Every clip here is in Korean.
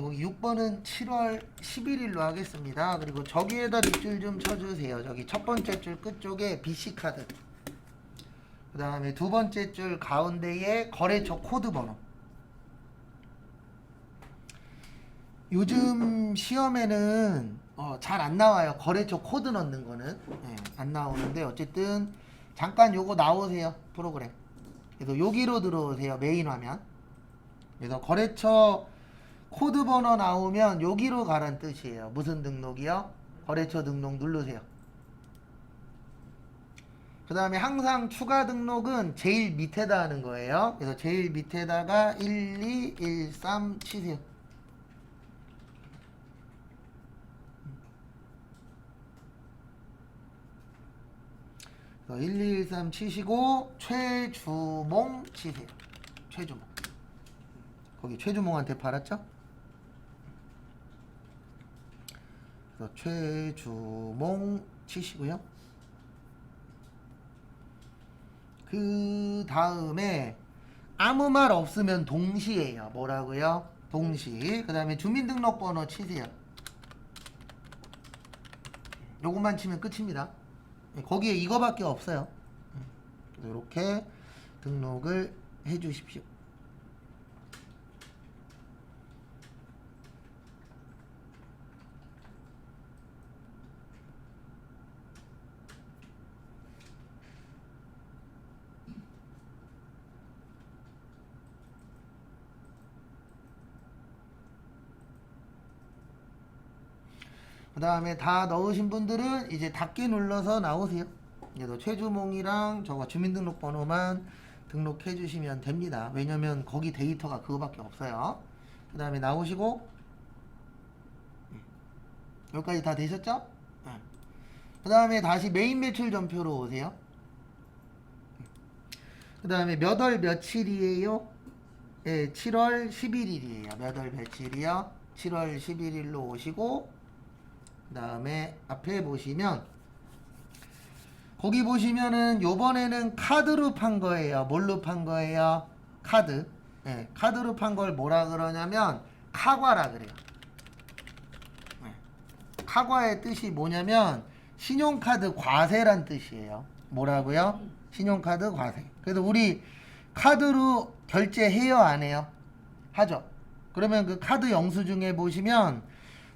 거기 6번은 7월 11일로 하겠습니다. 그리고 저기에다 밑줄 좀 쳐주세요. 저기 첫 번째 줄 끝쪽에 BC카드, 그 다음에 두 번째 줄 가운데에 거래처 코드 번호. 요즘 시험에는 잘 안 나와요. 거래처 코드 넣는 거는 안 나오는데, 어쨌든 잠깐 요거 나오세요. 프로그램. 그래서 여기로 들어오세요. 메인 화면. 그래서 거래처 코드 번호 나오면 여기로 가란 뜻이에요. 무슨 등록이요? 거래처 등록 누르세요. 그 다음에 항상 추가 등록은 제일 밑에다 하는 거예요. 그래서 제일 밑에다가 1, 2, 1, 3 치세요. 그래서 1, 2, 1, 3 치시고 최주몽 치세요. 최주몽. 거기 최주몽한테 팔았죠? 그래서 최주몽 치시고요. 그 다음에 아무 말 없으면 동시에요. 뭐라고요? 동시. 그 다음에 주민등록번호 치세요. 요것만 치면 끝입니다. 거기에 이거밖에 없어요. 이렇게 등록을 해 주십시오. 그 다음에 다 넣으신 분들은 이제 닫기 눌러서 나오세요. 그래서 최주몽이랑 저거 주민등록번호만 등록해 주시면 됩니다. 왜냐면 거기 데이터가 그거밖에 없어요. 그 다음에 나오시고, 여기까지 다 되셨죠? 그 다음에 다시 메인 매출 전표로 오세요. 그 다음에 몇 월 며칠이에요? 네, 7월 11일이에요. 몇 월 며칠이요? 7월 11일로 오시고, 그 다음에 앞에 보시면, 거기 보시면은 요번에는 카드로 판 거예요. 뭘로 판 거예요? 카드. 네, 카드로 판 걸 뭐라 그러냐면 카과라 그래요. 네. 카과의 뜻이 뭐냐면 신용카드 과세란 뜻이에요. 뭐라고요? 신용카드 과세. 그래서 우리 카드로 결제해요, 안 해요? 하죠. 그러면 그 카드 영수증에 보시면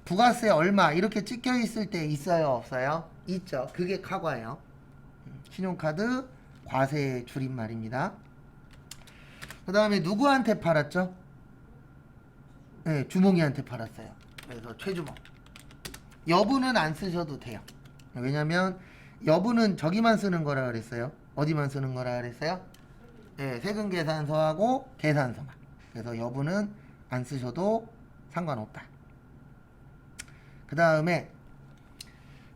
부가세 얼마 이렇게 찍혀 있을 때 있어요, 없어요? 있죠. 그게 카과예요. 신용카드 과세 줄임말입니다. 그 다음에 누구한테 팔았죠? 네, 주몽이한테 팔았어요. 그래서 최주몽. 여부는 안 쓰셔도 돼요. 왜냐면 여부는 저기만 쓰는 거라 그랬어요. 어디만 쓰는 거라 그랬어요? 네, 세금계산서하고 계산서만. 그래서 여부는 안 쓰셔도 상관없다. 그 다음에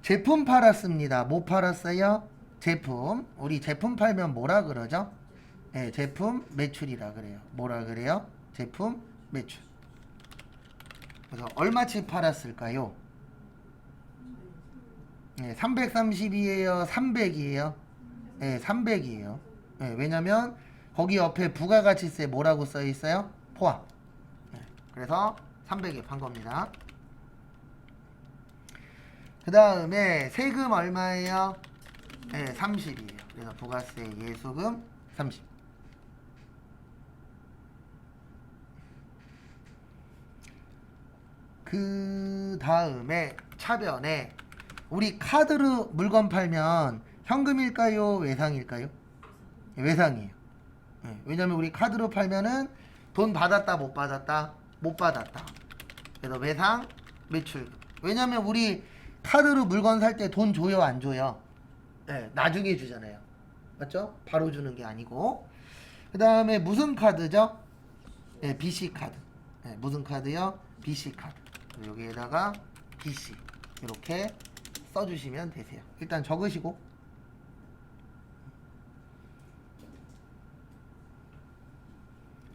제품 팔았습니다. 뭐 팔았어요? 제품. 우리 제품 팔면 뭐라 그러죠? 네, 제품 매출이라 그래요. 뭐라 그래요? 제품 매출. 그래서 얼마치 팔았을까요? 네, 330이에요? 300이에요? 네, 300이에요. 네, 왜냐면 거기 옆에 부가가치세 뭐라고 써 있어요? 포함. 네, 그래서 300에 판 겁니다. 그 다음에 세금 얼마예요? 네, 30이에요. 그래서 부가세 예수금 30. 그 다음에 차변에 우리 카드로 물건 팔면 현금일까요? 외상일까요? 외상이에요. 네, 왜냐면 우리 카드로 팔면은 돈 받았다 못 받았다? 못 받았다. 그래서 외상 매출. 왜냐면 우리 카드로 물건 살 때 돈 줘요, 안 줘요? 네, 나중에 주잖아요. 맞죠? 바로 주는 게 아니고. 그 다음에 무슨 카드죠? 네, BC 카드. 네, 무슨 카드요? BC 카드. 여기에다가 BC 이렇게 써주시면 되세요. 일단 적으시고,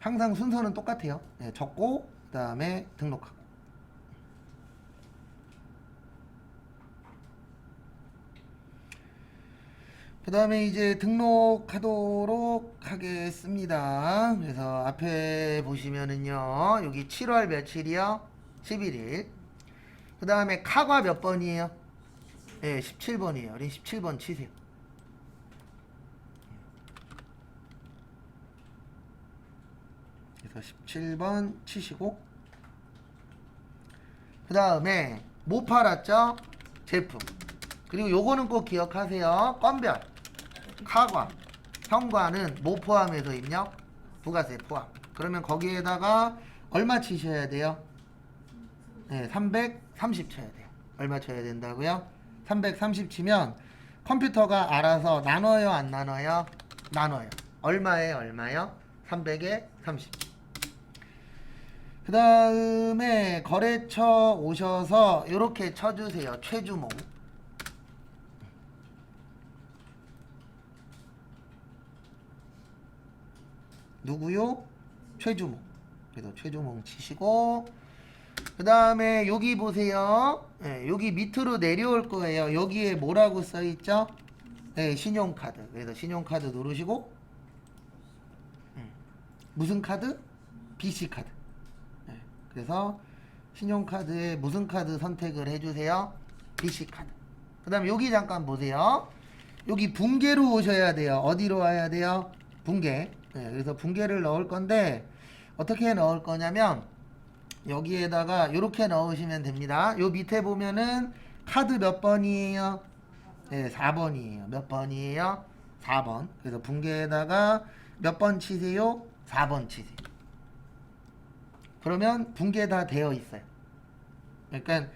항상 순서는 똑같아요. 네, 적고 그 다음에 등록하고. 그 다음에 이제 등록하도록 하겠습니다. 그래서 앞에 보시면은요, 여기 7월 며칠이요? 11일. 그 다음에 카가 몇 번이에요? 네, 17번이에요. 우리 17번 치세요. 그래서 17번 치시고, 그 다음에 뭐 팔았죠? 제품. 그리고 요거는 꼭 기억하세요. 건별, 카과, 현과는 뭐 포함해서 입력? 부가세 포함. 그러면 거기에다가 얼마 치셔야 돼요? 네, 330 쳐야 돼요. 얼마 쳐야 된다고요? 330 치면 컴퓨터가 알아서 나눠요, 안 나눠요? 나눠요. 얼마에 얼마요? 300에 30. 그 다음에 거래처 오셔서 이렇게 쳐주세요. 최주몽. 누구요? 최주몽. 그래서 최주몽 치시고, 그 다음에 여기 보세요. 네, 여기 밑으로 내려올 거예요. 여기에 뭐라고 써있죠? 네, 신용카드. 그래서 신용카드 누르시고, 무슨 카드? BC카드. 네, 그래서 신용카드에 무슨 카드 선택을 해주세요? BC카드. 그 다음에 여기 잠깐 보세요. 여기 붕괴로 오셔야 돼요. 어디로 와야 돼요? 붕괴. 네, 그래서 붕괴를 넣을 건데 어떻게 넣을 거냐면 여기에다가 이렇게 넣으시면 됩니다. 요 밑에 보면은 카드 몇 번이에요? 네, 4번이에요. 몇 번이에요? 4번. 그래서 붕괴에다가 몇 번 치세요? 4번 치세요. 그러면 붕괴 다 되어 있어요. 그러니까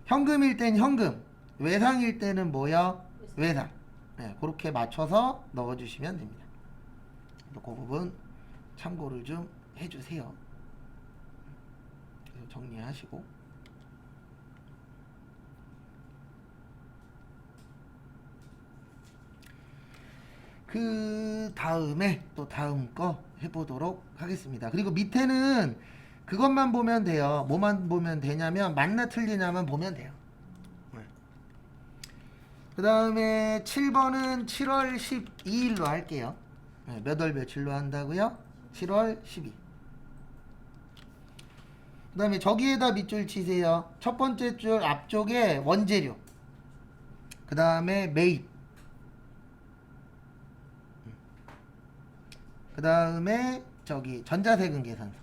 현금일 땐 현금, 외상일 때는 뭐요? 외상. 네, 그렇게 맞춰서 넣어주시면 됩니다. 그 부분 참고를 좀 해주세요. 그래서 정리하시고, 그 다음에 또 다음 거 해보도록 하겠습니다. 그리고 밑에는 그것만 보면 돼요. 뭐만 보면 되냐면 맞나 틀리냐만 보면 돼요. 그 다음에 7번은 7월 12일로 할게요. 몇 월 며칠로 한다고요? 7월 12일. 그 다음에 저기에다 밑줄 치세요. 첫 번째 줄 앞쪽에 원재료, 그 다음에 매입, 그 다음에 저기 전자세금 계산서,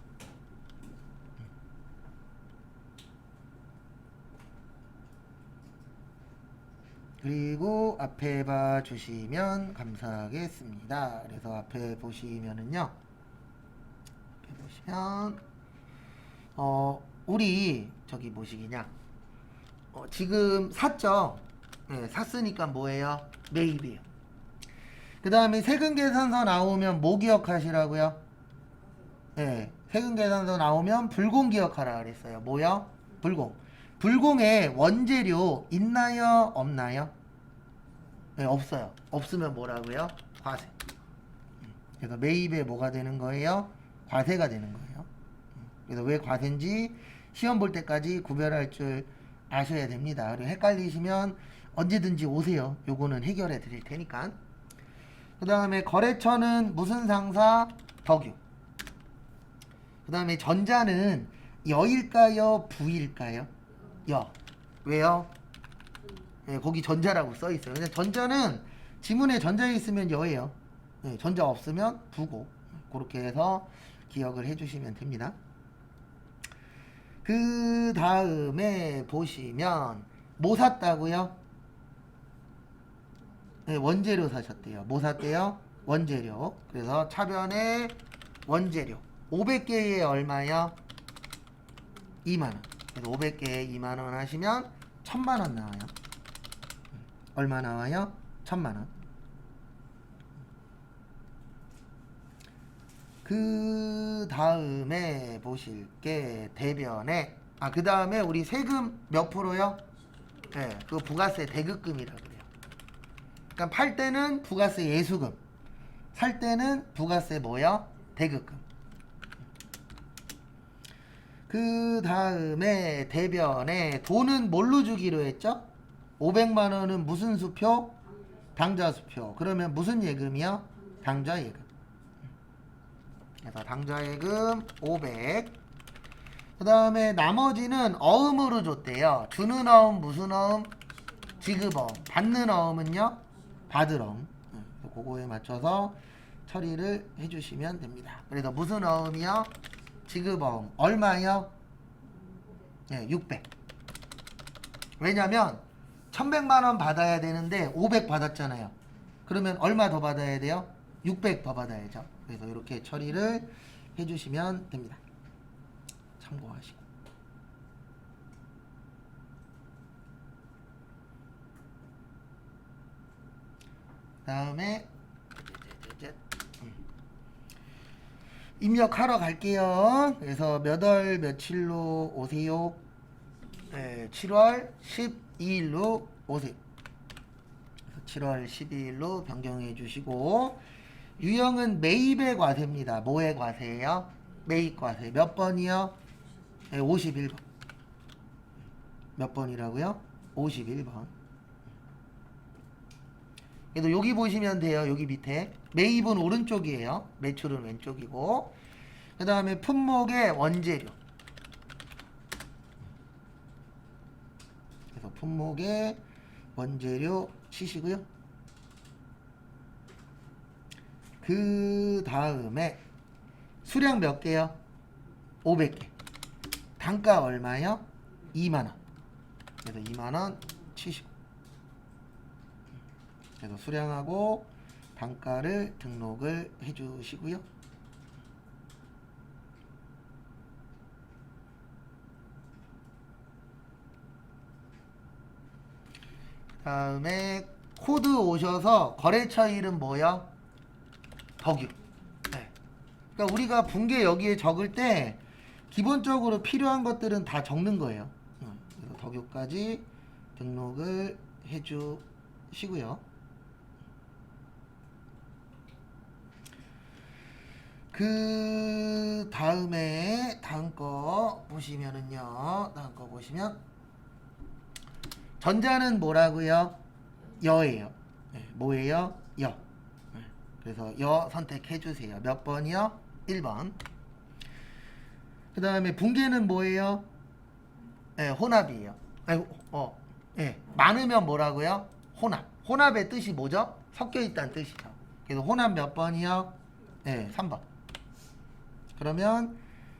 그리고 앞에 봐주시면 감사하겠습니다. 그래서 앞에 보시면은요, 앞에 보시면 우리 저기 뭐시기냐, 지금 샀죠? 네, 샀으니까 뭐예요? 매입이에요. 그 다음에 세금계산서 나오면 뭐 기억하시라고요? 네, 세금계산서 나오면 불공 기억하라 그랬어요. 뭐요? 불공. 불공에 원재료 있나요? 없나요? 네, 없어요. 없으면 뭐라고요? 과세. 그래서 매입에 뭐가 되는 거예요? 과세가 되는 거예요. 그래서 왜 과세인지 시험 볼 때까지 구별할 줄 아셔야 됩니다. 그리고 헷갈리시면 언제든지 오세요. 요거는 해결해 드릴 테니까. 그 다음에 거래처는 무슨 상사? 덕유. 그 다음에 전자는 여일까요? 부일까요? 여. 왜요? 네, 거기 전자라고 써 있어요. 근데 전자는 지문에 전자에 있으면 여예요. 네, 전자 없으면 부고. 그렇게 해서 기억을 해주시면 됩니다. 그 다음에 보시면 뭐 샀다고요? 네, 원재료 사셨대요. 뭐 샀대요? 원재료. 그래서 차변에 원재료 500개에 얼마요? 2만원. 그래서 500개에 2만원 하시면 1000만원 나와요. 얼마 나와요? 1000만원. 그 다음에 보실 게 대변에, 그 다음에 우리 세금 몇 프로요? 네, 그거 부가세 대급금이라 그래요. 그러니까 팔 때는 부가세 예수금, 살 때는 부가세 뭐요? 대급금. 그 다음에 대변에 돈은 뭘로 주기로 했죠? 500만원은 무슨 수표? 당좌수표. 그러면 무슨 예금이요? 당좌예금. 그래서 당좌예금 500. 그 다음에 나머지는 어음으로 줬대요. 주는 어음 무슨 어음? 지급어음. 받는 어음은요? 받을 어음. 그거에 맞춰서 처리를 해주시면 됩니다. 그래서 무슨 어음이요? 지급어음. 얼마요? 네, 600. 왜냐면 1100만원 받아야 되는데 500 받았잖아요. 그러면 얼마 더 받아야 돼요? 600 더 받아야죠. 그래서 이렇게 처리를 해주시면 됩니다. 참고하시고. 다음에 입력하러 갈게요. 그래서 몇 월 며칠로 오세요? 네, 7월 12일로 오세요. 7월 12일로 변경해 주시고, 유형은 매입의 과세입니다. 뭐의 과세예요? 매입 과세. 몇 번이요? 네, 51번. 몇 번이라고요? 51번. 그래서 여기 보시면 돼요. 여기 밑에 매입은 오른쪽이에요. 매출은 왼쪽이고, 그 다음에 품목의 원재료. 그래서 품목의 원재료 치시고요. 그 다음에 수량 몇 개요? 500개. 단가 얼마요? 2만원. 그래서 2만원 치시고. 그래서 수량하고 단가를 등록을 해주시고요. 다음에 코드 오셔서 거래처 이름 뭐요? 덕유. 네. 그러니까 우리가 분계 여기에 적을 때 기본적으로 필요한 것들은 다 적는 거예요. 그래서 덕유까지 등록을 해주시고요. 그 다음에 다음 거 보시면은요. 다음 거 보시면 전자는 뭐라고요? 여예요. 네, 뭐예요? 여. 네, 그래서 여 선택해 주세요. 몇 번이요? 1번. 그 다음에 분계는 뭐예요? 네, 혼합이에요. 네, 많으면 뭐라고요? 혼합. 혼합의 뜻이 뭐죠? 섞여 있다는 뜻이죠. 그래서 혼합 몇 번이요? 네, 3번. 그러면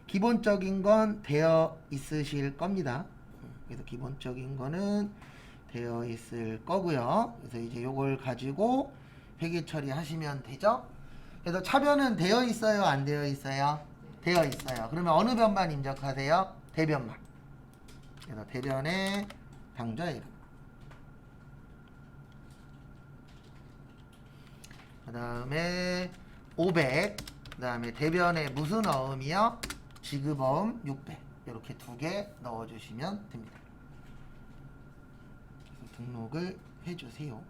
기본적인 건 되어 있으실 겁니다. 그래서 기본적인 거는 되어 있을 거고요. 그래서 이제 요걸 가지고 회계 처리하시면 되죠. 그래서 차변은 되어 있어요, 안 되어 있어요? 되어 있어요. 그러면 어느 변만 입력하세요? 대변만. 그래서 대변의 당좌 이름. 그 다음에 500. 그 다음에 대변에 무슨 어음이요? 지급어음 600. 이렇게 두 개 넣어주시면 됩니다. 그래서 등록을 해주세요.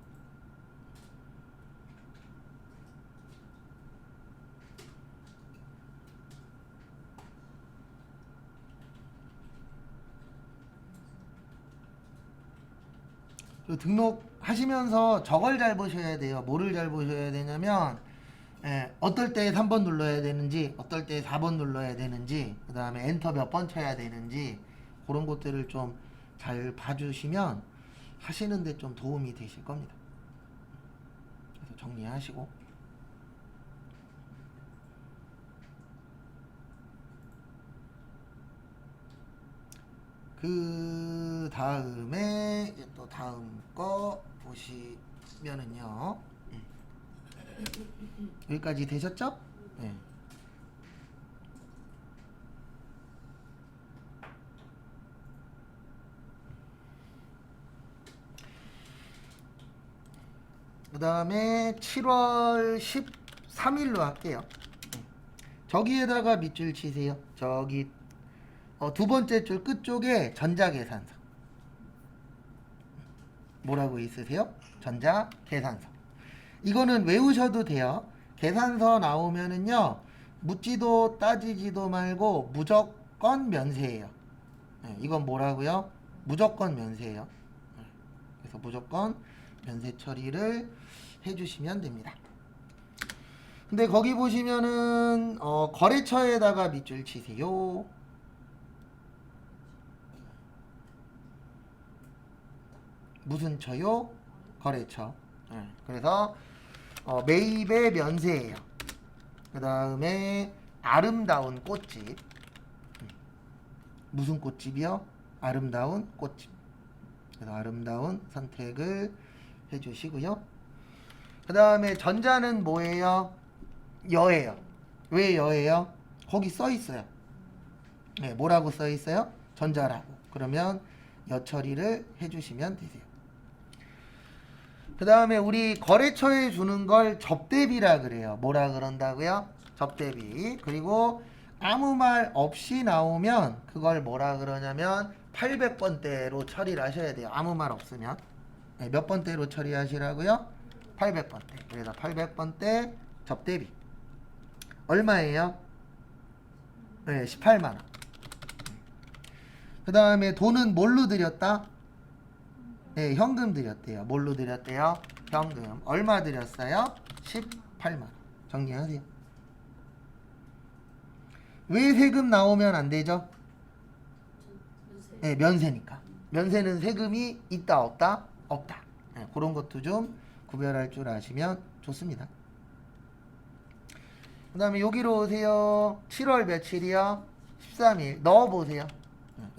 등록하시면서 저걸 잘 보셔야 돼요. 뭐를 잘 보셔야 되냐면 어떨 때 3번 눌러야 되는지, 어떨 때 4번 눌러야 되는지, 그 다음에 엔터 몇 번 쳐야 되는지, 그런 것들을 좀 잘 봐주시면 하시는데 좀 도움이 되실 겁니다. 그래서 정리하시고. 그 다음에 또 다음 거 보시면은요. 여기까지 되셨죠? 네. 그 다음에 7월 13일로 할게요. 저기에다가 밑줄 치세요. 저기 두 번째 줄 끝쪽에 전자계산서. 뭐라고 있으세요? 전자계산서. 이거는 외우셔도 돼요. 계산서 나오면은요, 묻지도 따지지도 말고 무조건 면세예요. 네, 이건 뭐라고요? 무조건 면세예요. 네, 그래서 무조건 면세 처리를 해주시면 됩니다. 근데 거기 보시면은 거래처에다가 밑줄 치세요. 무슨 처요? 거래처. 그래서 매입의 면세예요. 그 다음에 아름다운 꽃집. 무슨 꽃집이요? 아름다운 꽃집. 그래서 아름다운 선택을 해주시고요. 그 다음에 전자는 뭐예요? 여예요. 왜 여예요? 거기 써 있어요. 네, 뭐라고 써 있어요? 전자라고. 그러면 여 처리를 해주시면 되세요. 그 다음에 우리 거래처에 주는 걸 접대비라 그래요. 뭐라 그런다고요? 접대비. 그리고 아무 말 없이 나오면 그걸 뭐라 그러냐면 800번대로 처리를 하셔야 돼요. 아무 말 없으면. 네, 몇 번대로 처리하시라고요? 800번대. 그래서 800번대 접대비. 얼마예요? 네, 18만원. 그 다음에 돈은 뭘로 드렸다? 네, 현금 드렸대요. 뭘로 드렸대요? 현금. 얼마 드렸어요? 18만원. 정리하세요. 왜 세금 나오면 안 되죠? 네, 면세니까. 면세는 세금이 있다 없다? 없다. 네, 그런 것도 좀 구별할 줄 아시면 좋습니다. 그 다음에 여기로 오세요. 7월 며칠이요? 13일. 넣어보세요.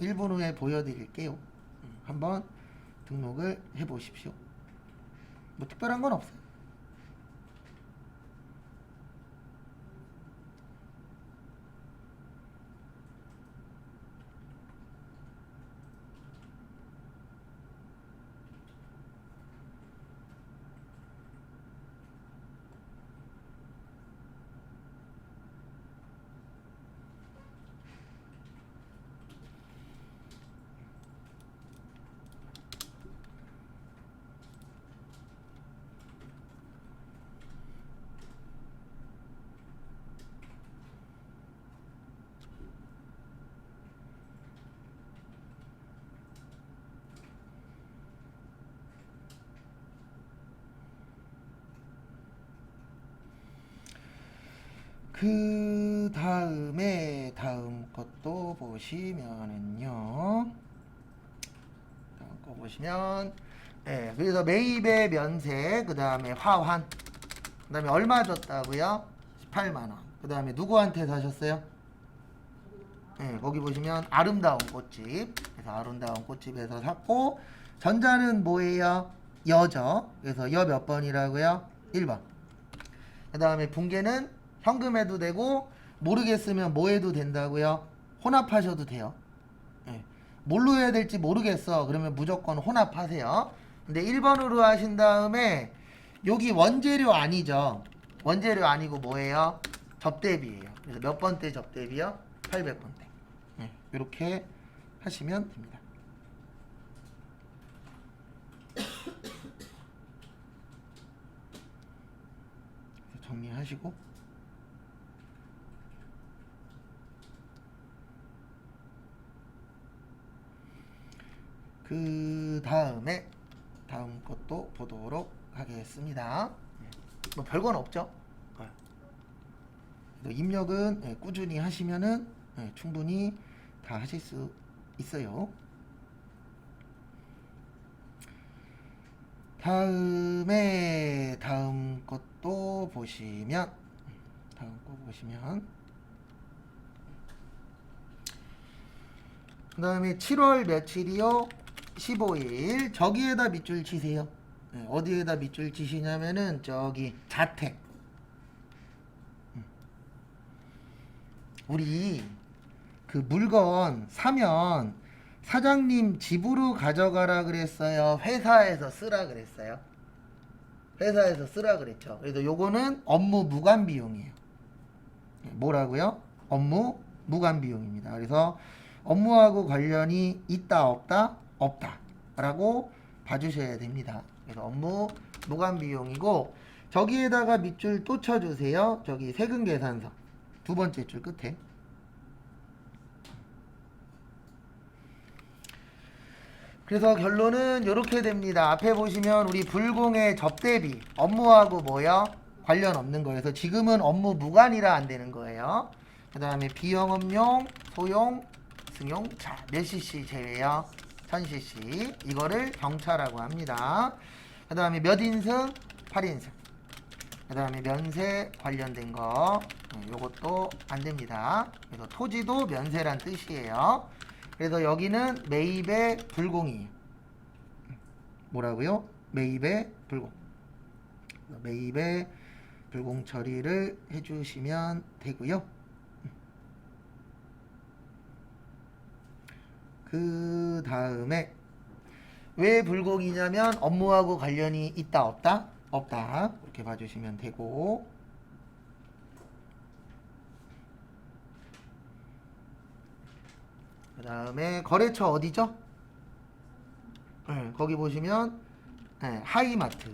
1분 후에 보여드릴게요. 한번 등록을 해보십시오. 뭐 특별한 건 없어요. 그 다음에 다음 것도 보시면은요. 다음 거 보시면 네, 그래서 매입의 면세, 그 다음에 화환, 그 다음에 얼마 줬다고요? 18만원. 그 다음에 누구한테 사셨어요? 네, 거기 보시면 아름다운 꽃집. 그래서 아름다운 꽃집에서 샀고, 전자는 뭐예요? 여죠. 그래서 여 몇 번이라고요? 1번. 그 다음에 붕괴는 현금해도 되고 모르겠으면 뭐 해도 된다고요? 혼합하셔도 돼요. 네. 뭘로 해야 될지 모르겠어. 그러면 무조건 혼합하세요. 근데 1번으로 하신 다음에 여기 원재료 아니죠. 원재료 아니고 뭐예요? 접대비예요. 그래서 몇 번대 접대비요? 800번대. 네. 이렇게 하시면 됩니다. 정리하시고 그 다음에 다음 것도 보도록 하겠습니다. 뭐 별건 없죠. 입력은 꾸준히 하시면은 충분히 다 하실 수 있어요. 다음에 다음 것도 보시면 그 다음에 7월 며칠이요? 15일. 저기에다 밑줄 치세요. 어디에다 밑줄 치시냐면은 저기 자택. 우리 그 물건 사면 사장님 집으로 가져가라 그랬어요? 회사에서 쓰라 그랬어요? 회사에서 쓰라 그랬죠. 그래서 요거는 업무 무관 비용이에요. 뭐라고요? 업무 무관 비용입니다. 그래서 업무하고 관련이 있다 없다? 없다 라고 봐주셔야 됩니다. 그래서 업무 무관 비용이고, 저기에다가 밑줄 또 쳐주세요. 저기 세금 계산서 두 번째 줄 끝에. 그래서 결론은 이렇게 됩니다. 앞에 보시면 우리 불공의 접대비 업무하고 뭐요? 관련 없는 거예요. 그래서 지금은 업무 무관이라 안 되는 거예요. 그 다음에 비영업용, 소용, 승용. 자, 몇 cc 제외요? 1000cc. 이거를 경차라고 합니다. 그 다음에 몇 인승? 8인승. 그 다음에 면세 관련된 거 요것도 안됩니다. 그래서 토지도 면세란 뜻이에요. 그래서 여기는 매입의 불공이에요. 뭐라고요? 매입의 불공. 매입의 불공 처리를 해주시면 되고요. 그 다음에 왜 불공이냐면 업무하고 관련이 있다 없다? 없다. 이렇게 봐주시면 되고, 그 다음에 거래처 어디죠? 거기 보시면 하이마트.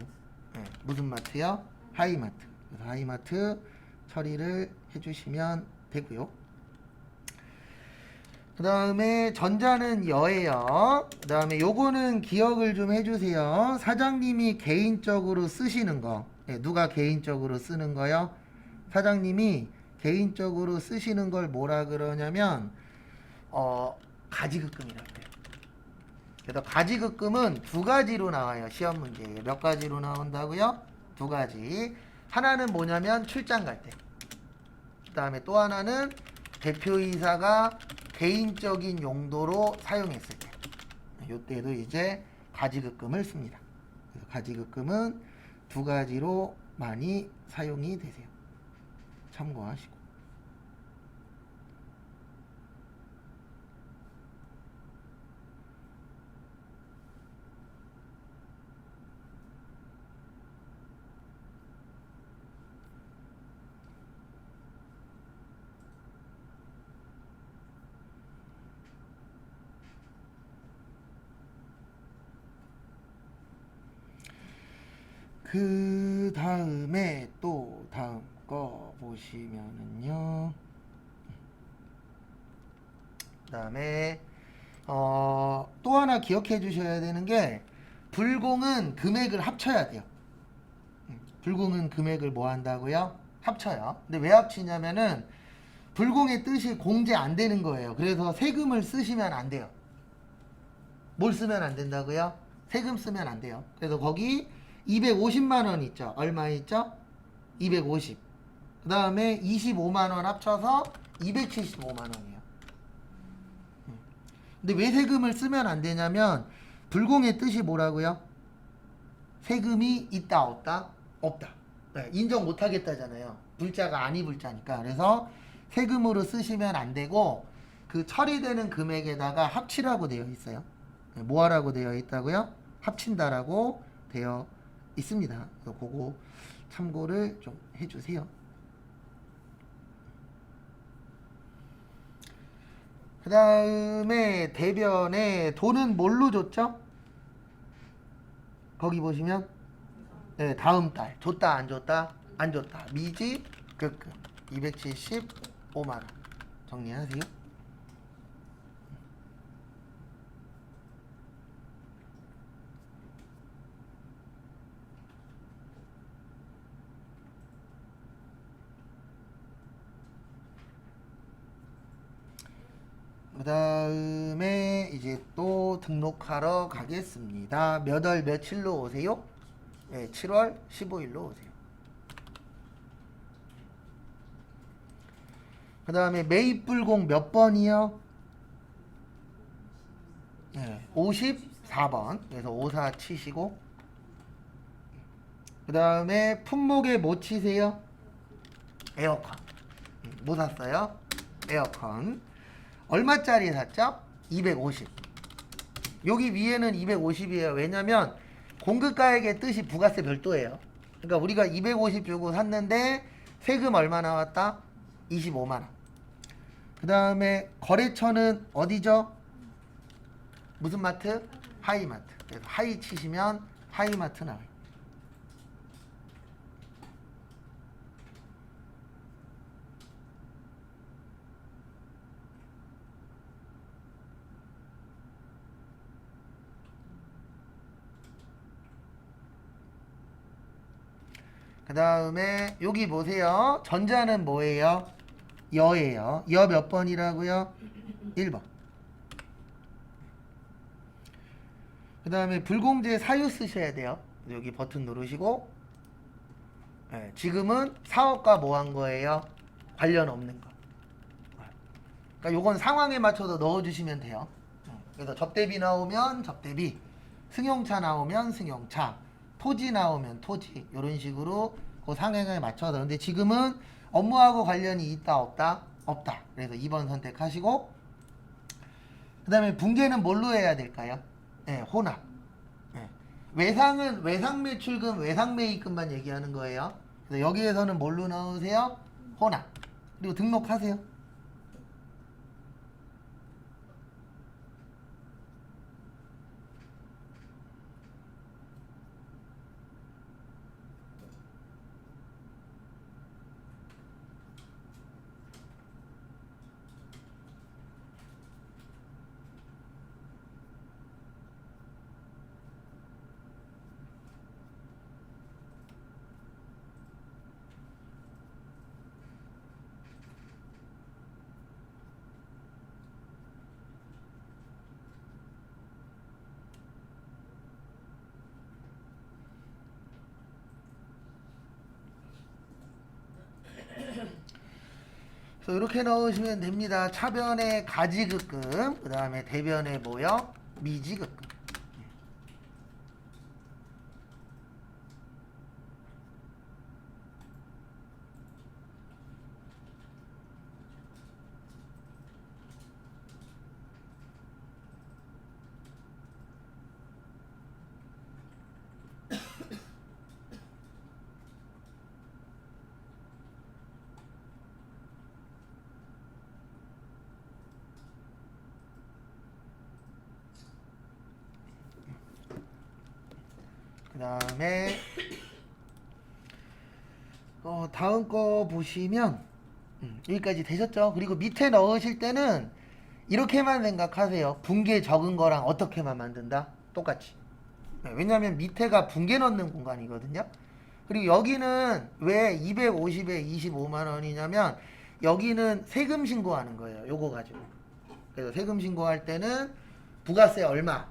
무슨 마트요? 하이마트. 그래서 하이마트 처리를 해주시면 되고요. 그 다음에 전자는 여예요. 그 다음에 요거는 기억을 좀 해주세요. 사장님이 개인적으로 쓰시는 거. 누가 개인적으로 쓰는 거요? 사장님이 개인적으로 쓰시는 걸 뭐라 그러냐면 가지급금이라고 해요. 그래서 가지급금은 두 가지로 나와요. 시험 문제에. 몇 가지로 나온다고요? 두 가지. 하나는 뭐냐면 출장 갈 때. 그 다음에 또 하나는 대표이사가 개인적인 용도로 사용했을 때. 이때도 이제 가지급금을 씁니다. 그래서 가지급금은 두 가지로 많이 사용이 되세요. 참고하시고. 그 다음에 또 다음 거 보시면은요. 그 다음에 또 하나 기억해 주셔야 되는 게 불공은 금액을 합쳐야 돼요. 불공은 금액을 뭐 한다고요? 합쳐요. 근데 왜 합치냐면은 불공의 뜻이 공제 안 되는 거예요. 그래서 세금을 쓰시면 안 돼요. 뭘 쓰면 안 된다고요? 세금 쓰면 안 돼요. 그래서 거기 250만 원 있죠. 얼마 있죠? 250. 그 다음에 25만 원 합쳐서 275만 원이에요. 근데 왜 세금을 쓰면 안 되냐면 불공의 뜻이 뭐라고요? 세금이 있다 없다? 없다. 네, 인정 못 하겠다잖아요. 불자가 아니 불자니까. 그래서 세금으로 쓰시면 안 되고 그 처리되는 금액에다가 합치라고 되어 있어요. 네, 뭐 하라고 되어 있다고요? 합친다라고 되어 있습니다. 그래서 그거 참고를 좀 해주세요. 그 다음에 대변에 돈은 뭘로 줬죠? 거기 보시면 다음 달 줬다 안 줬다? 안 줬다. 미지 급금 275만 원 정리하세요. 그 다음에 이제 또 등록하러 가겠습니다. 몇 월 며칠로 오세요? 네, 7월 15일로 오세요. 그 다음에 매입불공 몇 번이요? 네, 54번. 그래서 54 치시고. 그 다음에 품목에 뭐 치세요? 에어컨. 뭐 샀어요? 에어컨. 얼마짜리 샀죠? 250. 여기 위에는 250이에요. 왜냐면 공급가액의 뜻이 부가세 별도예요. 그러니까 우리가 250 주고 샀는데 세금 얼마 나왔다? 25만 원. 그 다음에 거래처는 어디죠? 무슨 마트? 하이마트. 그래서 하이 치시면 하이마트 나와요. 그 다음에 여기 보세요. 전자는 뭐예요? 여예요. 여 몇 번이라고요? 1번. 그 다음에 불공제 사유 쓰셔야 돼요. 여기 버튼 누르시고, 네, 지금은 사업과 뭐 한 거예요? 관련 없는 거. 그러니까 요건 상황에 맞춰서 넣어주시면 돼요. 그래서 접대비 나오면 접대비, 승용차 나오면 승용차, 토지 나오면 토지, 이런 식으로 그 상황에 맞춰서. 근데 지금은 업무하고 관련이 있다 없다? 없다. 그래서 2번 선택하시고, 그 다음에 붕괴는 뭘로 해야 될까요? 네, 혼합. 네. 외상은 외상 매출금, 외상 매입금만 얘기하는 거예요. 그래서 여기에서는 뭘로 넣으세요? 혼합. 그리고 등록하세요. 그래서 이렇게 넣으시면 됩니다. 차변에 가지급금, 그 다음에 대변에 뭐요? 미지급금. 그 다음에 다음 거 보시면 여기까지 되셨죠? 그리고 밑에 넣으실 때는 이렇게만 생각하세요. 붕괴 적은 거랑 어떻게만 만든다? 똑같이. 네, 왜냐면 밑에가 붕괴 넣는 공간이거든요. 그리고 여기는 왜 250에 25만 원이냐면 여기는 세금 신고하는 거예요. 요거 가지고. 그래서 세금 신고할 때는 부가세 얼마,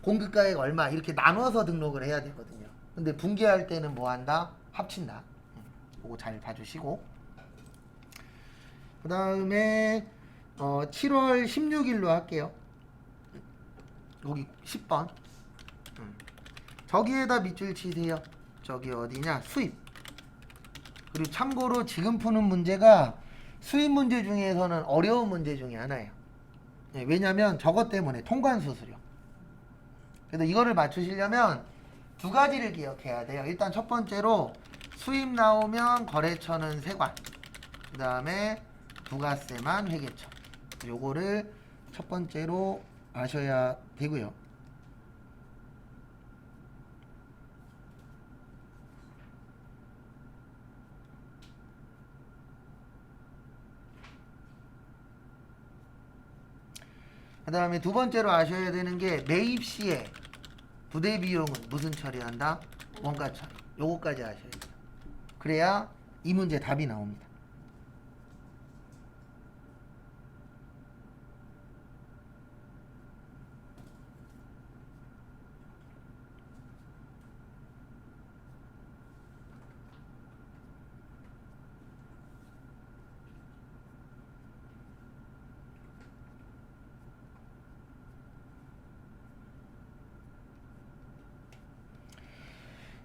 공급가액 얼마 이렇게 나눠서 등록을 해야 되거든요. 근데 붕괴할 때는 뭐 한다? 합친다. 그거 잘 봐주시고. 그 다음에 7월 16일로 할게요. 여기 10번. 저기에다 밑줄 치세요. 저기 어디냐? 수입. 그리고 참고로 지금 푸는 문제가 수입 문제 중에서는 어려운 문제 중에 하나예요. 네, 왜냐면 저것 때문에 통관수수료. 그래서 이거를 맞추시려면 두 가지를 기억해야 돼요. 일단 첫 번째로 수입 나오면 거래처는 세관, 그 다음에 부가세만 회계처. 요거를 첫 번째로 아셔야 되고요. 그 다음에 두 번째로 아셔야 되는 게 매입 시에 부대 비용은 무슨 처리한다? 원가 처리. 요거까지 아셔야 돼요. 그래야 이 문제 답이 나옵니다.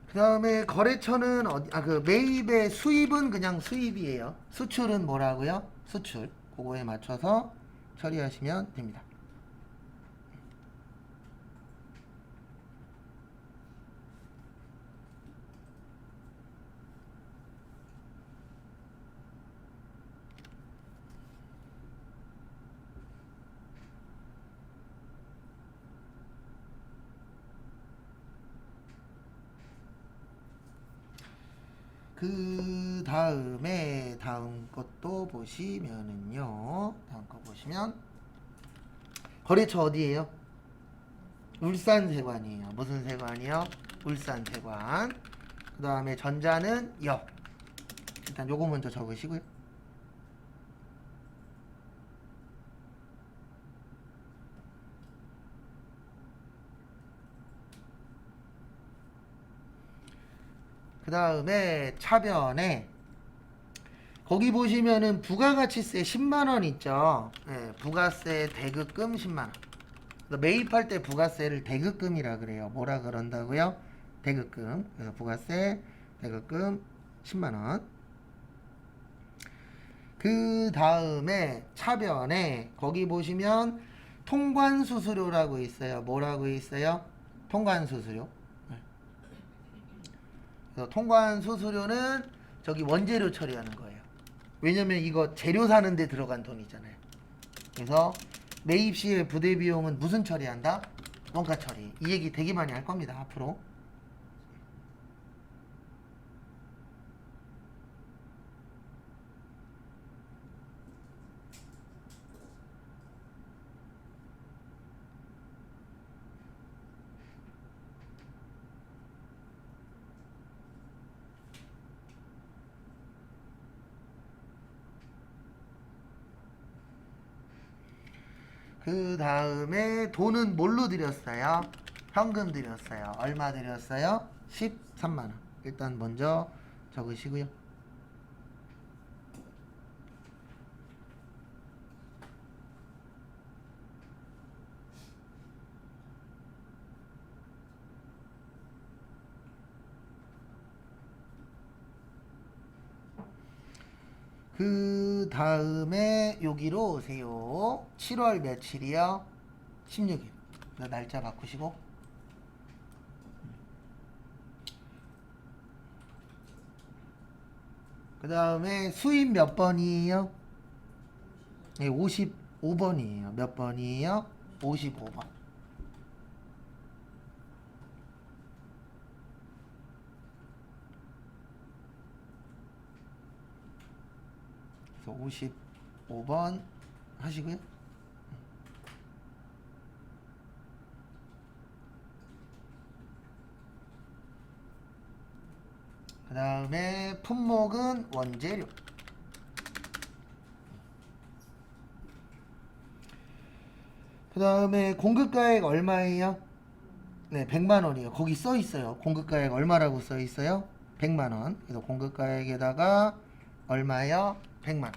그 다음에 거래처는 그 매입의 수입은 그냥 수입이에요. 수출은 뭐라고요? 수출. 그거에 맞춰서 처리하시면 됩니다. 그 다음에 다음 것도 보시면은요. 다음 거 보시면 거래처 어디예요? 울산세관이에요. 무슨 세관이요? 울산세관. 그 다음에 전자는 역. 일단 요거 먼저 적으시고요. 그 다음에 차변에 거기 보시면은 부가가치세 10만원 있죠. 네, 부가세 대급금 10만원. 매입할 때 부가세를 대급금이라 그래요. 뭐라 그런다고요? 대급금. 그래서 부가세 대급금 10만원. 그 다음에 차변에 거기 보시면 통관수수료라고 있어요. 뭐라고 있어요? 통관수수료. 그래서 통관수수료는 저기 원재료 처리하는 거예요. 왜냐면 이거 재료 사는 데 들어간 돈이잖아요. 그래서 매입 시에 부대 비용은 무슨 처리한다? 원가 처리. 이 얘기 되게 많이 할 겁니다. 앞으로. 그 다음에 돈은 뭘로 드렸어요? 현금 드렸어요. 얼마 드렸어요? 13만원. 일단 먼저 적으시고요. 그 다음에 여기로 오세요. 7월 며칠이요? 16일. 날짜 바꾸시고. 그 다음에 수입 몇 번이에요? 네, 55번이에요. 몇 번이에요? 55번. 그래서 55번 하시고요. 그 다음에 품목은 원재료. 그 다음에 공급가액 얼마예요? 네, 100만원이요. 거기 써 있어요. 공급가액 얼마라고 써 있어요? 100만원. 그래서 공급가액에다가 얼마요? 100만원.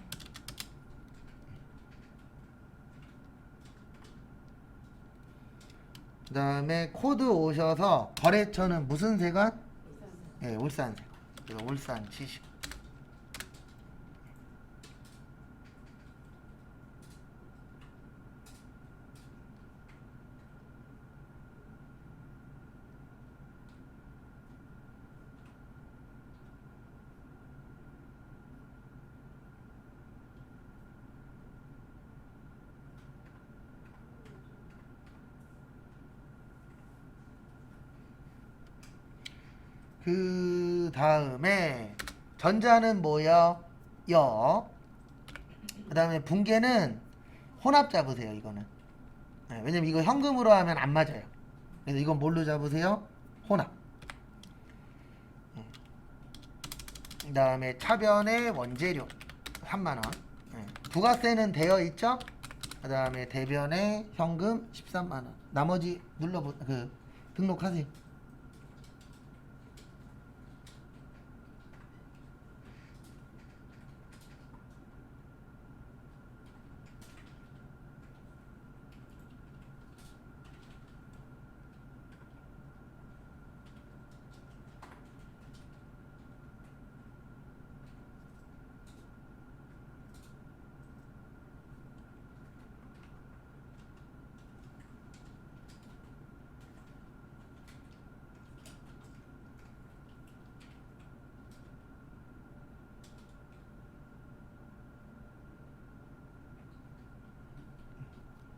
그 다음에 코드 오셔서 거래처는 무슨 세관? 네, 울산 세관. 그래서 울산 치시고. 그 다음에 전자는 뭐요? 여. 그 다음에 분계는 혼합 잡으세요. 이거는. 네, 왜냐면 이거 현금으로 하면 안 맞아요. 그래서 이건 뭘로 잡으세요? 혼합. 그 다음에 차변의 원재료 3만원. 네. 부가세는 되어 있죠? 그 다음에 대변의 현금 13만원. 나머지 등록하세요.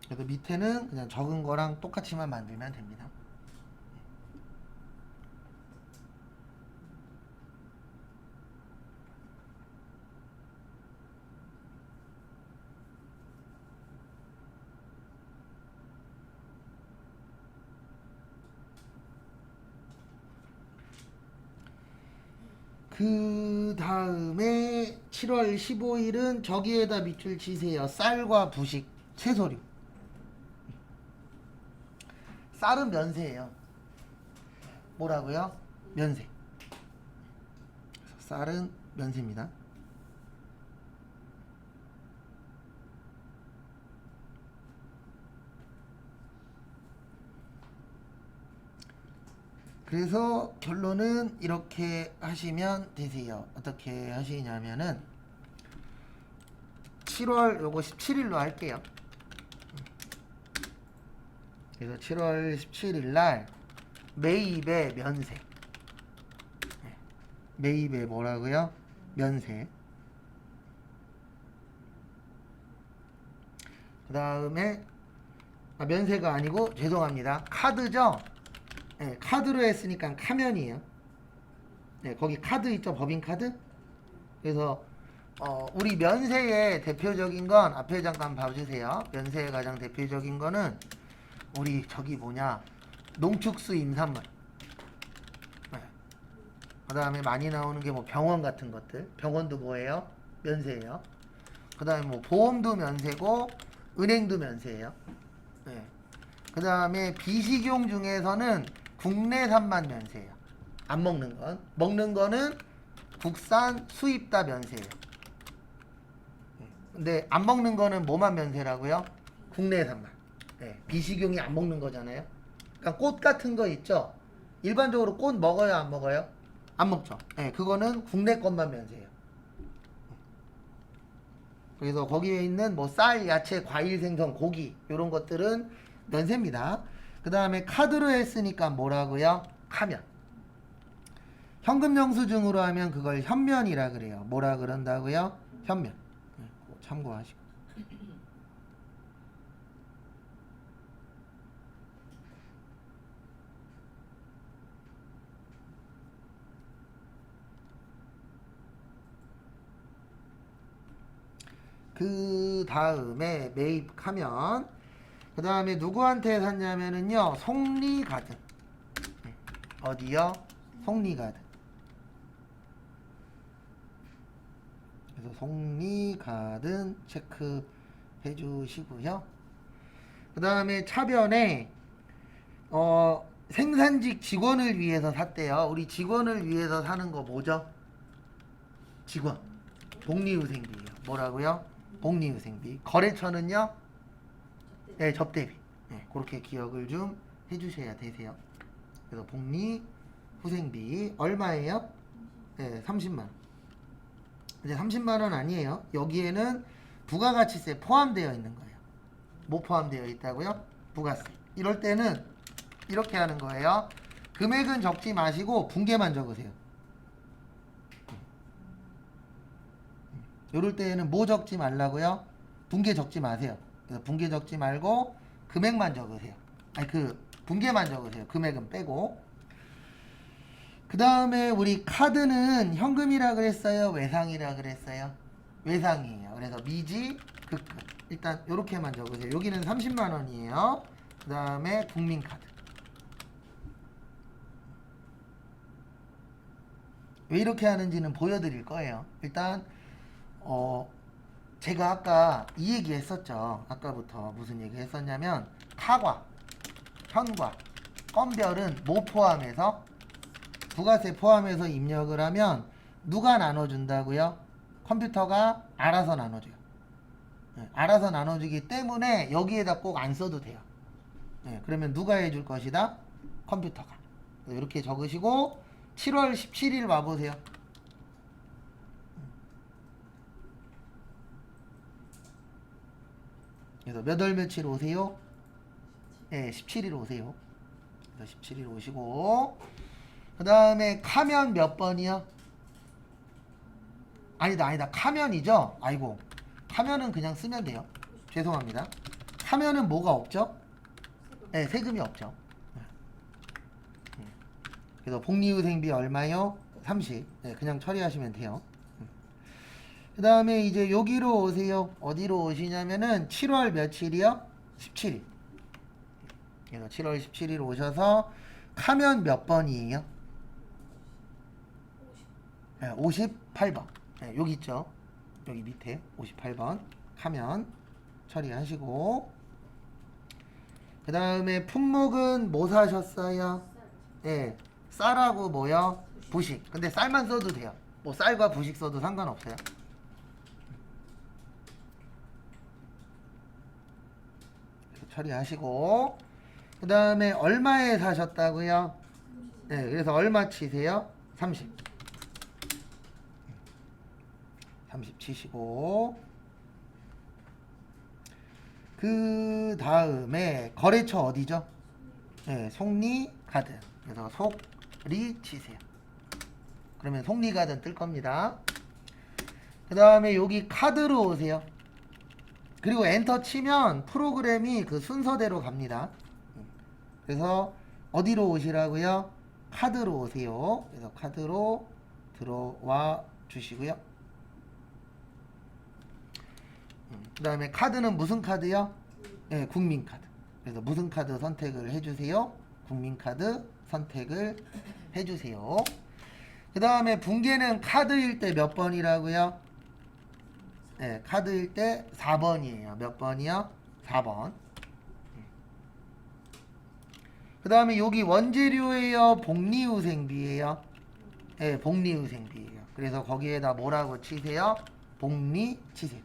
그래서 밑에는 그냥 적은 거랑 똑같이만 만들면 됩니다. 그 다음에 7월 15일은 저기에다 밑줄 치세요. 쌀과 부식, 채소류. 쌀은 면세예요. 뭐라고요? 면세. 쌀은 면세입니다. 그래서 결론은 이렇게 하시면 되세요. 어떻게 하시냐면은 7월 요거 17일로 할게요. 그래서 7월 17일 날 매입의 면세. 매입의 뭐라고요? 면세. 그 다음에 면세가 아니고 죄송합니다. 카드죠? 네, 카드로 했으니까 카면이에요. 네, 거기 카드 있죠? 법인카드? 그래서 우리 면세의 대표적인 건 앞에 잠깐 봐주세요. 면세의 가장 대표적인 거는 우리 저기 뭐냐 농축수 임산물. 네. 그 다음에 많이 나오는 게 뭐 병원 같은 것들. 병원도 뭐예요? 면세예요. 그 다음에 뭐 보험도 면세고 은행도 면세예요. 네. 그 다음에 비식용 중에서는 국내산만 면세예요. 안 먹는 건. 먹는 거는 국산 수입 다 면세예요. 근데 안 먹는 거는 뭐만 면세라고요? 국내산만. 네. 비식용이 안 먹는 거잖아요. 그러니까 꽃 같은 거 있죠? 일반적으로 꽃 먹어요, 안 먹어요? 안 먹죠. 네. 그거는 국내 것만 면세예요. 그래서 거기에 있는 뭐 쌀, 야채, 과일, 생선, 고기 이런 것들은 면세입니다. 그 다음에 카드로 했으니까 뭐라고요? 카면. 현금 영수증으로 하면 그걸 현면이라 그래요. 뭐라 그런다고요? 현면. 참고하시고. 그 다음에 매입하면 그 다음에 누구한테 샀냐면은요 송리가든. 어디요? 송리가든. 그래서 송리가든 체크해 주시고요. 그 다음에 차변에 생산직 직원을 위해서 샀대요. 우리 직원을 위해서 사는 거 뭐죠? 직원. 복리후생비예요. 뭐라고요? 복리후생비. 거래처는요? 네, 접대비. 네, 그렇게 기억을 좀 해주셔야 되세요. 그래서 복리후생비 얼마예요? 네, 30만 원. 이제 30만 원 아니에요. 여기에는 부가가치세 포함되어 있는 거예요. 뭐 포함되어 있다고요? 부가세. 이럴 때는 이렇게 하는 거예요. 금액은 적지 마시고 분계만 적으세요. 이럴 때에는 뭐 적지 말라고요? 분계 적지 마세요. 그래서 분계 적지 말고 금액만 적으세요. 아니 그 분계만 적으세요. 금액은 빼고. 그 다음에 우리 카드는 현금이라 그랬어요? 외상이라 그랬어요? 외상이에요. 그래서 미지, 극금. 일단 요렇게만 적으세요. 여기는 30만 원이에요. 그 다음에 국민카드. 왜 이렇게 하는지는 보여드릴 거예요. 일단 제가 아까 이 얘기 했었죠. 아까부터 무슨 얘기 했었냐면 타과, 현과, 건별은 뭐 포함해서? 부가세 포함해서 입력을 하면 누가 나눠준다고요? 컴퓨터가 알아서 나눠줘요. 네, 알아서 나눠주기 때문에 여기에다 꼭 안 써도 돼요. 네, 그러면 누가 해줄 것이다? 컴퓨터가. 이렇게 적으시고 7월 17일 와보세요. 그래서 몇 월 며칠 오세요? 네, 17일 오세요. 그래서 17일 오시고 그 다음에 카면 몇 번이요? 아니다. 카면이죠? 아이고. 카면은 그냥 쓰면 돼요. 죄송합니다. 카면은 뭐가 없죠? 네, 세금이 없죠. 그래서 복리후생비 얼마요? 30. 네, 그냥 처리하시면 돼요. 그 다음에 이제 여기로 오세요. 어디로 오시냐면은 7월 며칠이요? 17일. 그래서 7월 17일 오셔서 카면 몇 번이에요? 네, 58번. 네, 여기 있죠? 여기 밑에 58번 카면 처리하시고 그 다음에 품목은 뭐 사셨어요? 네, 쌀하고 뭐요? 부식. 근데 쌀만 써도 돼요. 뭐 쌀과 부식 써도 상관없어요. 처리하시고 그 다음에 얼마에 사셨다고요? 네, 그래서 얼마 치세요? 30 치시고 그 다음에 거래처 어디죠? 네, 속리가든. 그래서 속리 치세요. 그러면 속리가든 뜰 겁니다. 그 다음에 여기 카드로 오세요. 그리고 엔터 치면 프로그램이 그 순서대로 갑니다. 그래서 어디로 오시라고요? 카드로 오세요. 그래서 카드로 들어와 주시고요. 그 다음에 카드는 무슨 카드요? 네, 국민카드. 그래서 무슨 카드 선택을 해주세요? 국민카드 선택을 해주세요. 그 다음에 붕괴는 카드일 때 몇 번이라고요? 네, 카드일 때 4번이에요. 몇 번이요? 4번. 그 다음에 여기 원재료예요? 복리후생비예요? 네, 복리후생비예요. 그래서 거기에다 뭐라고 치세요? 복리 치세요.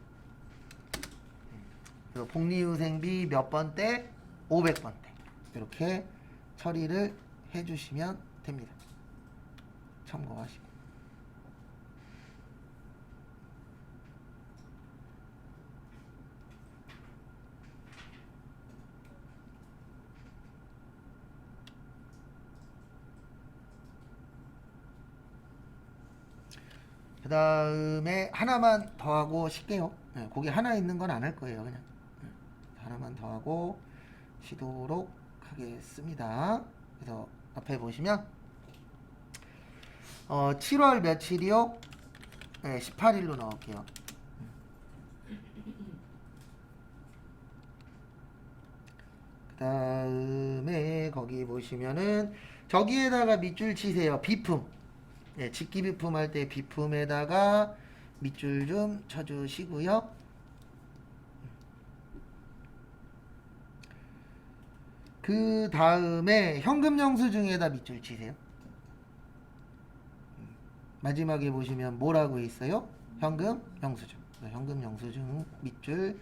그래서 복리후생비 몇 번대? 500번대. 이렇게 처리를 해주시면 됩니다. 참고하시고. 그 다음에 하나만 더 하고 쉴게요. 네, 거기 하나 있는 건 안 할 거예요. 그냥 하나만 더 하고 쉬도록 하겠습니다. 그래서 앞에 보시면 7월 며칠이요? 네, 18일로 넣을게요. 그 다음에 거기 보시면은 저기에다가 밑줄 치세요. 비품. 네, 직기 비품 할 때 비품에다가 밑줄 좀 쳐주시고요. 그 다음에 현금 영수증에다 밑줄 치세요. 마지막에 보시면 뭐라고 있어요? 현금 영수증. 현금 영수증 밑줄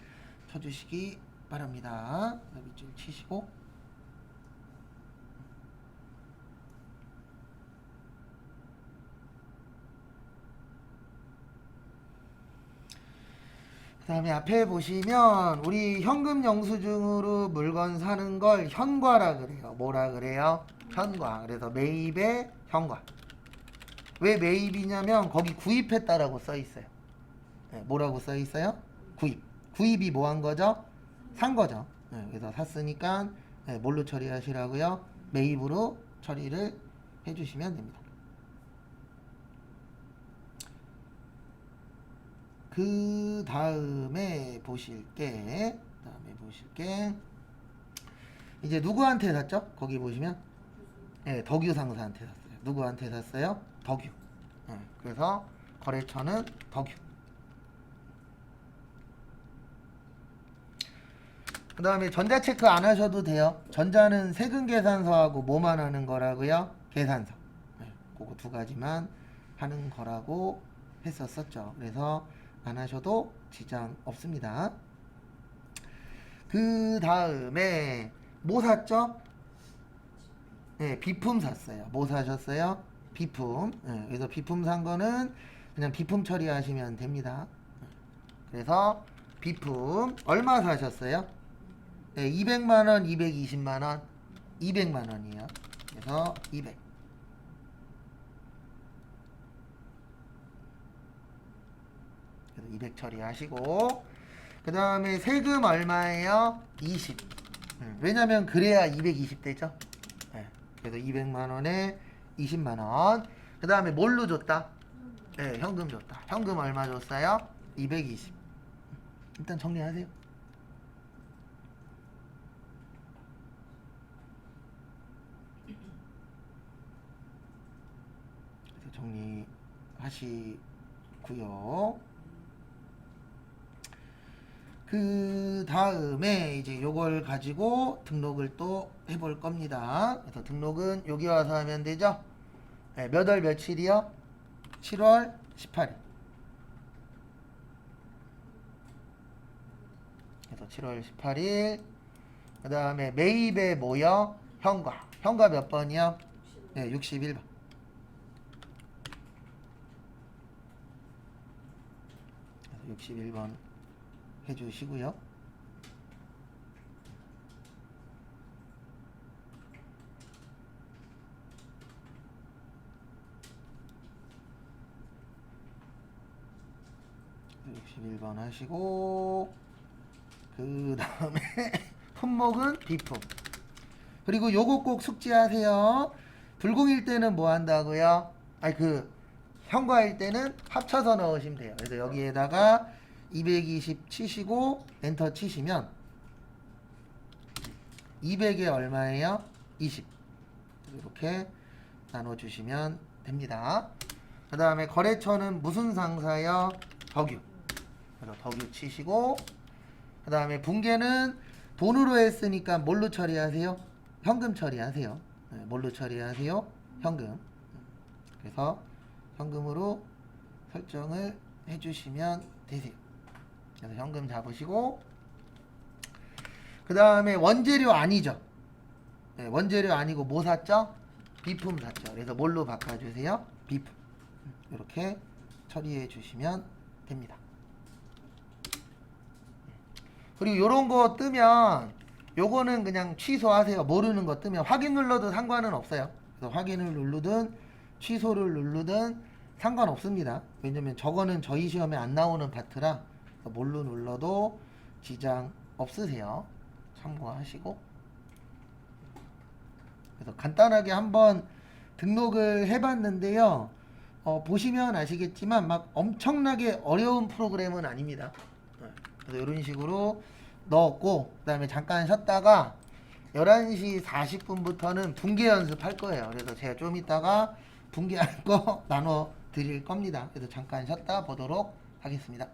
쳐주시기 바랍니다. 밑줄 치시고 그 다음에 앞에 보시면 우리 현금 영수증으로 물건 사는 걸 현과라 그래요. 뭐라 그래요? 현과. 그래서 매입의 현과. 왜 매입이냐면 거기 구입했다라고 써 있어요. 네, 뭐라고 써 있어요? 구입. 구입이 뭐 한 거죠? 산 거죠. 네, 그래서 샀으니까 네, 뭘로 처리하시라고요? 매입으로 처리를 해주시면 됩니다. 그 다음에 보실게 이제 누구한테 샀죠? 거기 보시면 네, 덕유 상사한테 샀어요. 누구한테 샀어요? 덕유. 네, 그래서 거래처는 덕유. 그 다음에 전자체크 안 하셔도 돼요. 전자는 세금계산서하고 뭐만 하는 거라고요? 계산서. 네, 그거 두 가지만 하는 거라고 했었었죠. 그래서 안 하셔도 지장 없습니다. 그 다음에 뭐 샀죠? 네, 비품 샀어요. 뭐 사셨어요? 비품. 네, 그래서 비품 산 거는 그냥 비품 처리하시면 됩니다. 그래서 비품 얼마 사셨어요? 네, 200만원, 220만원, 200만원이에요. 그래서 200. 그래서 200 처리하시고 그 다음에 세금 얼마예요? 20. 왜냐면 그래야 220 되죠. 네, 그래서 200만원에 20만원. 그 다음에 뭘로 줬다? 네, 현금 줬다. 현금 얼마 줬어요? 220. 일단 정리하세요. 정리하시고요. 그 다음에 이제 요걸 가지고 등록을 또 해볼 겁니다. 그래서 등록은 여기 와서 하면 되죠. 네, 몇 월 며칠이요? 7월 18일. 그래서 7월 18일. 그 다음에 매입에 뭐요? 현과. 현과 몇 번이요? 네, 61번. 61번 해주시고요. (61번) 하시고 그 다음에 품목은 비품. 그리고 요거 꼭 숙지하세요. 불공일 때는 뭐 한다고요? 아니 그 현과일 때는 합쳐서 넣으시면 돼요. 그래서 여기에다가 220 치시고 엔터 치시면 200에 얼마예요? 20. 이렇게 나눠주시면 됩니다. 그 다음에 거래처는 무슨 상사요? 덕유. 그래서 덕유 치시고 그 다음에 분계는 돈으로 했으니까 뭘로 처리하세요? 현금 처리하세요. 네, 뭘로 처리하세요? 현금. 그래서 현금으로 설정을 해주시면 되세요. 그래서 현금 잡으시고 그 다음에 원재료 아니죠. 네, 원재료 아니고 뭐 샀죠? 비품 샀죠. 그래서 뭘로 바꿔주세요? 비품. 이렇게 처리해 주시면 됩니다. 그리고 요런 거 뜨면 요거는 그냥 취소하세요. 모르는 거 뜨면 확인 눌러도 상관은 없어요. 그래서 확인을 누르든 취소를 누르든 상관없습니다. 왜냐면 저거는 저희 시험에 안 나오는 파트라 뭘로 눌러도 지장 없으세요. 참고하시고 그래서 간단하게 한번 등록을 해봤는데요. 보시면 아시겠지만 막 엄청나게 어려운 프로그램은 아닙니다. 그래서 이런 식으로 넣었고 그 다음에 잠깐 쉬었다가 11시 40분부터는 분계 연습할 거예요. 그래서 제가 좀 이따가 분계할 거 나눠 드릴 겁니다. 그래서 잠깐 쉬었다 보도록 하겠습니다.